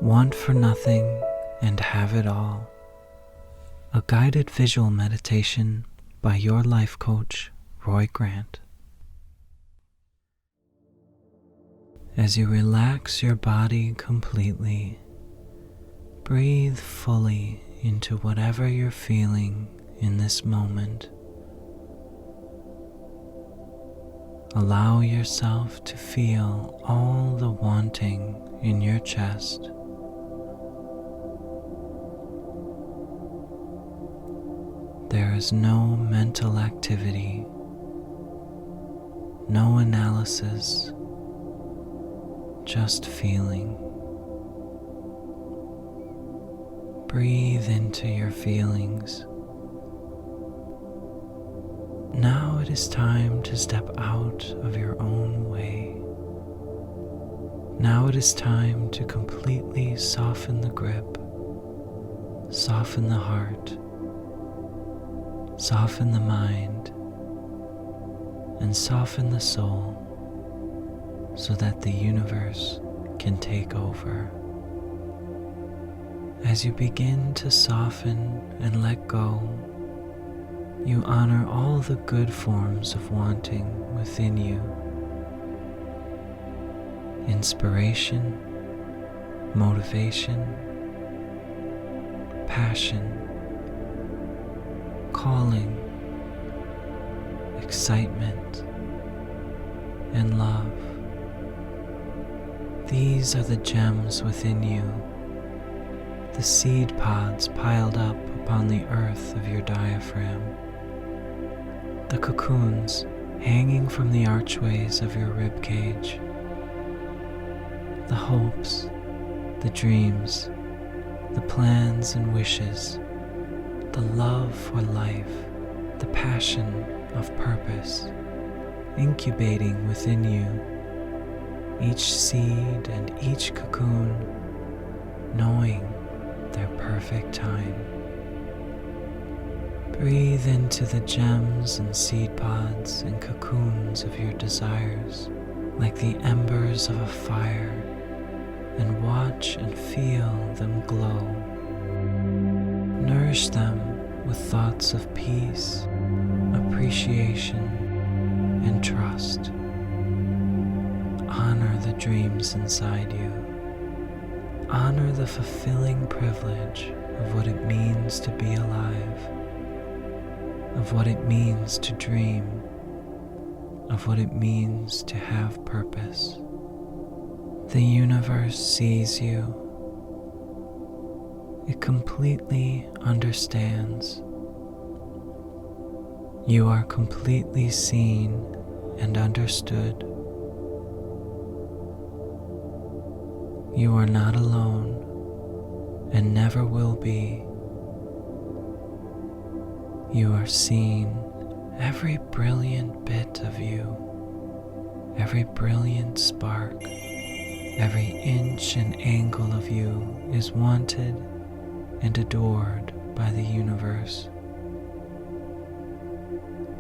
Want for Nothing and Have It All, a guided visual meditation by your life coach, Roy Grant. As you relax your body completely, breathe fully into whatever you're feeling in this moment. Allow yourself to feel all the wanting in your chest. There is no mental activity, no analysis, just feeling. Breathe into your feelings. Now it is time to step out of your own way. Now it is time to completely soften the grip, soften the heart, soften the mind, and soften the soul so that the universe can take over. As you begin to soften and let go, you honor all the good forms of wanting within you. Inspiration, motivation, passion, calling, excitement, and love. These are the gems within you, the seed pods piled up upon the earth of your diaphragm, the cocoons hanging from the archways of your rib cage, the hopes, the dreams, the plans and wishes, the love for life, the passion of purpose, incubating within you, each seed and each cocoon, knowing their perfect time. Breathe into the gems and seed pods and cocoons of your desires like the embers of a fire, and watch and feel them glow. Nourish them with thoughts of peace, appreciation, and trust. Honor the dreams inside you. Honor the fulfilling privilege of what it means to be alive, of what it means to dream, of what it means to have purpose. The universe sees you. It completely understands. You are completely seen and understood. You are not alone and never will be. You are seen, every brilliant bit of you, every brilliant spark, every inch and angle of you is wanted and adored by the universe.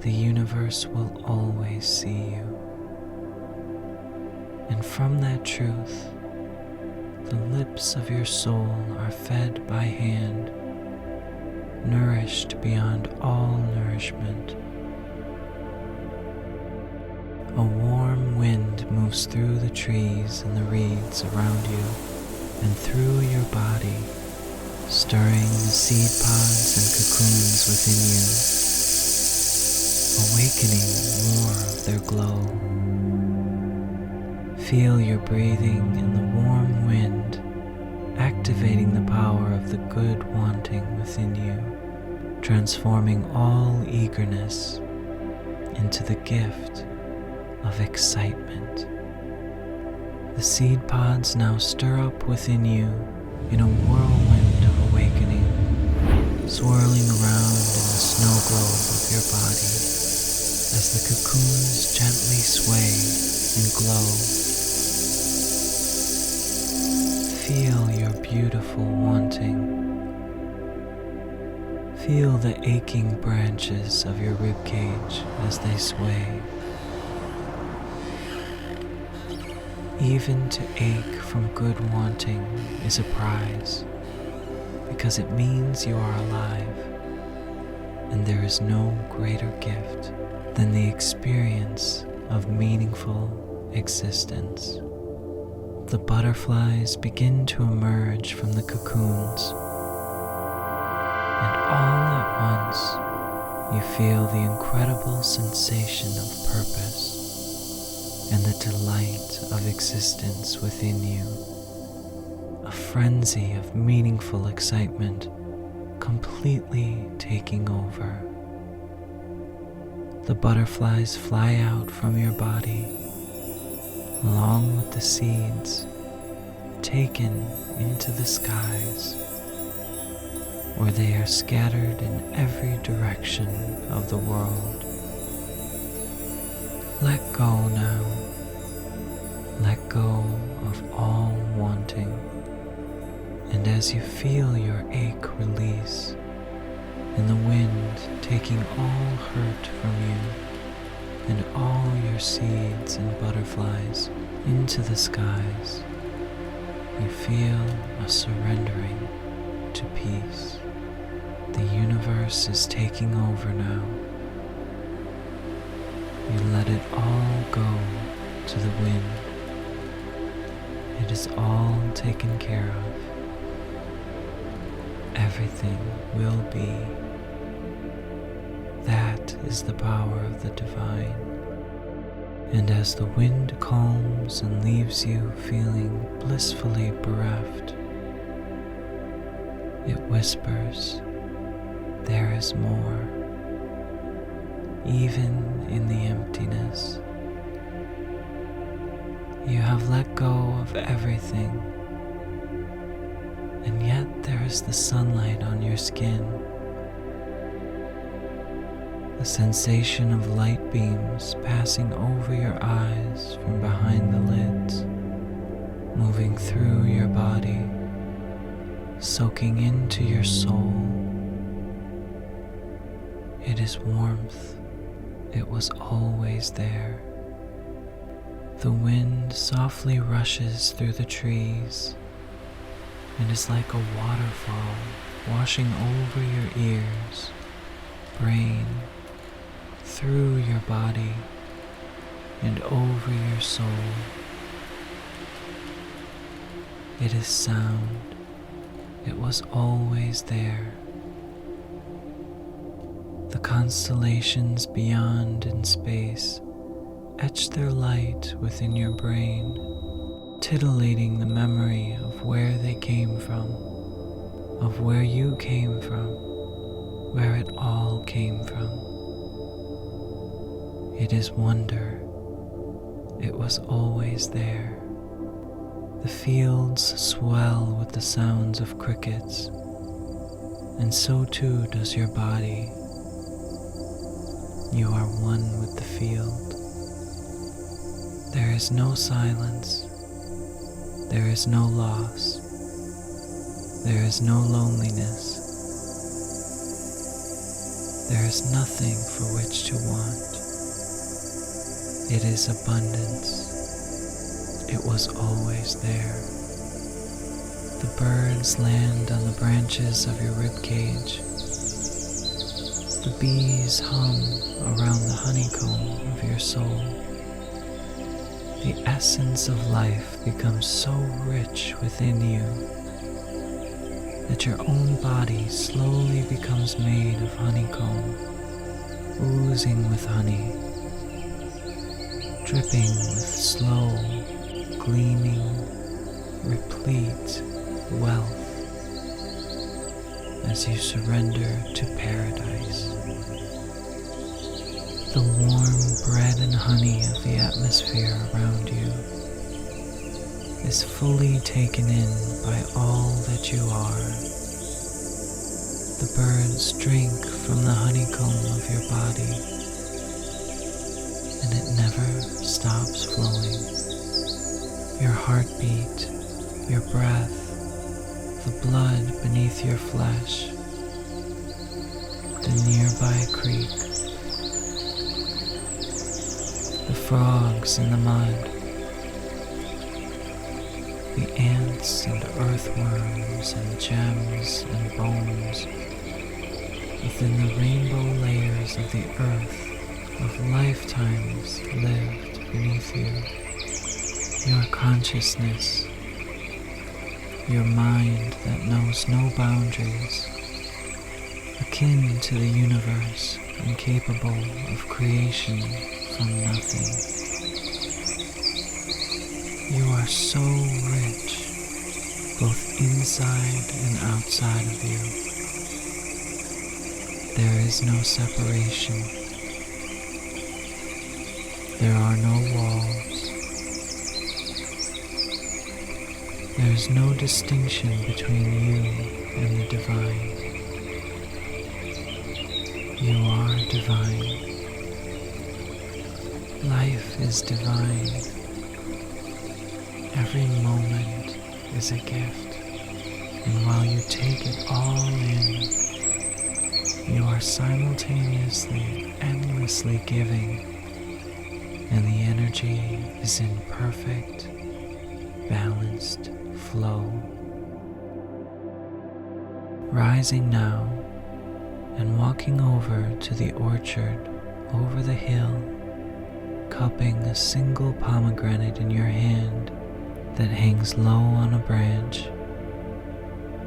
The universe will always see you. And from that truth, the lips of your soul are fed by hand, nourished beyond all nourishment. A warm wind moves through the trees and the reeds around you and through your body, stirring the seed pods and cocoons within you, awakening more of their glow. Feel your breathing in the warm wind, activating the power of the good wanting within you, transforming all eagerness into the gift of excitement. The seed pods now stir up within you in a whirlwind of awakening, swirling around in the snow globe of your body as the cocoons gently sway and glow. Feel your beautiful wanting. Feel the aching branches of your ribcage as they sway. Even to ache from good wanting is a prize, because it means you are alive, and there is no greater gift than the experience of meaningful existence. The butterflies begin to emerge from the cocoons, and all at once you feel the incredible sensation of purpose and the delight of existence within you, a frenzy of meaningful excitement completely taking over. The butterflies fly out from your body, along with the seeds, taken into the skies, where they are scattered in every direction of the world. Let go now. Let go of all wanting, and as you feel your ache release, and the wind taking all hurt from you, and all your seeds and butterflies into the skies, you feel a surrendering to peace. The universe is taking over now. You let it all go to the wind. It is all taken care of. Everything will be. That is the power of the divine. And as the wind calms and leaves you feeling blissfully bereft, it whispers, there is more, even in the emptiness. You have let go of everything, and yet there is the sunlight on your skin, the sensation of light beams passing over your eyes from behind the lids, moving through your body, soaking into your soul. It is warmth. It was always there. The wind softly rushes through the trees and is like a waterfall washing over your ears, brain, through your body, and over your soul. It is sound. It was always there. The constellations beyond in space etch their light within your brain, titillating the memory of where they came from, of where you came from, where it all came from. It is wonder. It was always there. The fields swell with the sounds of crickets, and so too does your body. You are one with the field. There is no silence. There is no loss. There is no loneliness. There is nothing for which to want. It is abundance. It was always there. The birds land on the branches of your ribcage. The bees hum around the honeycomb of your soul. The essence of life becomes so rich within you that your own body slowly becomes made of honeycomb, oozing with honey, dripping with slow, gleaming, replete wealth as you surrender to paradise. The warm bread and honey of the atmosphere around you is fully taken in by all that you are. The birds drink from the honeycomb of your body, and it never stops flowing. Your heartbeat, your breath, the blood beneath your flesh, the nearby creek, the frogs in the mud, the ants and earthworms and gems and bones within the rainbow layers of the earth of lifetimes lived beneath you. Your consciousness, your mind that knows no boundaries, akin to the universe and capable of creation from nothing. You are so rich, both inside and outside of you. There is no separation. There are no walls. There is no distinction between you and the divine. You are divine. Life is divine. Every moment is a gift, and while you take it all in, you are simultaneously, endlessly giving, and the energy is in perfect, balanced flow. Rising now and walking over to the orchard over the hill, cupping a single pomegranate in your hand that hangs low on a branch,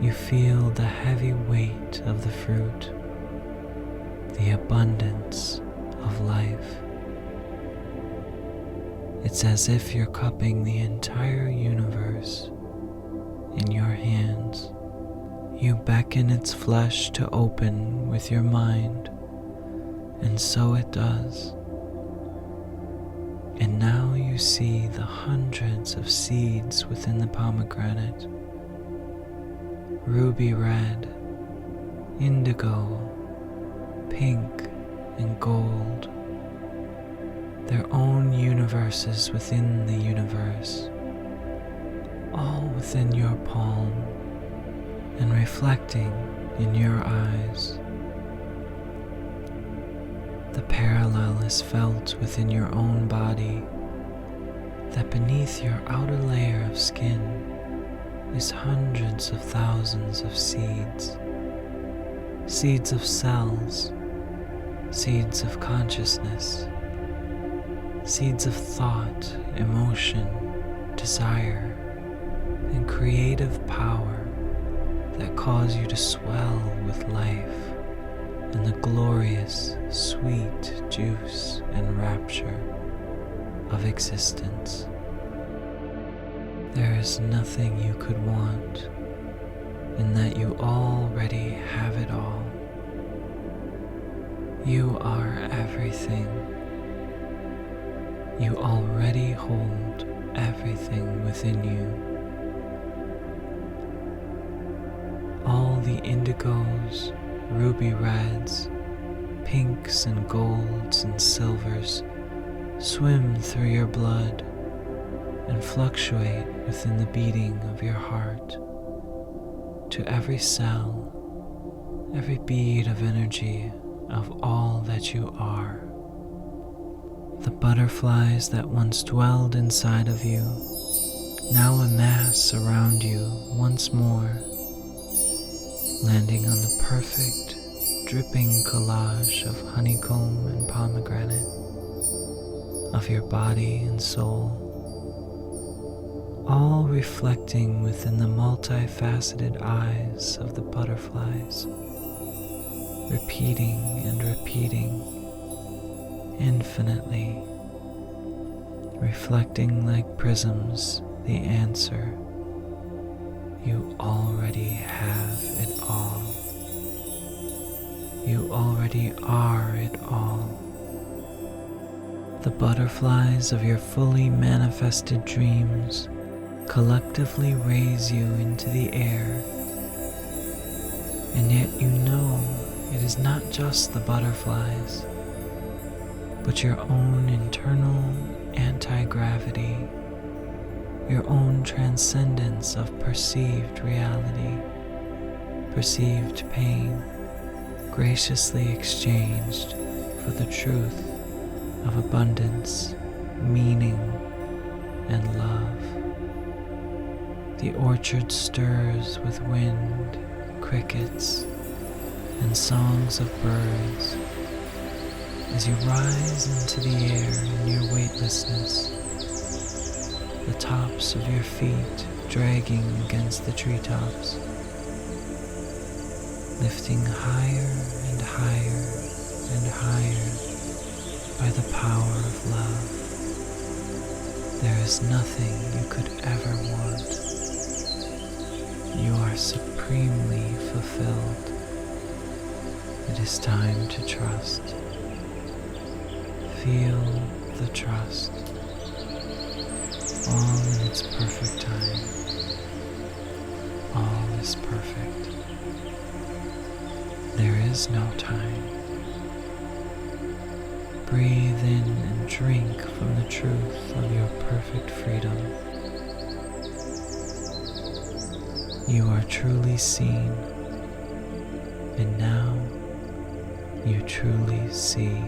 you feel the heavy weight of the fruit, the abundance of life. It's as if you're cupping the entire universe in your hands. You beckon its flesh to open with your mind, and so it does. And now you see the hundreds of seeds within the pomegranate. Ruby red, indigo, pink, and gold. Their own universes within the universe, all within your palm and reflecting in your eyes. The parallel is felt within your own body, that beneath your outer layer of skin is hundreds of thousands of seeds. Seeds of cells, seeds of consciousness, seeds of thought, emotion, desire, and creative power that cause you to swell with life and the glorious, sweet juice and rapture of existence. There is nothing you could want, in that you already have it all. You are everything. You already hold everything within you. All the indigos, ruby reds, pinks and golds and silvers swim through your blood and fluctuate within the beating of your heart. To every cell, every bead of energy of all that you are. The butterflies that once dwelled inside of you now amass around you once more, landing on the perfect, dripping collage of honeycomb and pomegranate, of your body and soul, all reflecting within the multifaceted eyes of the butterflies, repeating and repeating, infinitely, reflecting like prisms the answer. You already have it all. You already are it all. The butterflies of your fully manifested dreams collectively raise you into the air, and yet you know it is not just the butterflies, but your own internal anti-gravity, your own transcendence of perceived reality, perceived pain, graciously exchanged for the truth of abundance, meaning, and love. The orchard stirs with wind, crickets, and songs of birds as you rise into the air in your weightlessness, the tops of your feet dragging against the treetops, lifting higher and higher and higher by the power of love. There is nothing you could ever want. You are supremely fulfilled. It is time to trust. Feel the trust. All in its perfect time. All is perfect. There is no time. Breathe in and drink from the truth of your perfect freedom. You are truly seen, and now you truly see.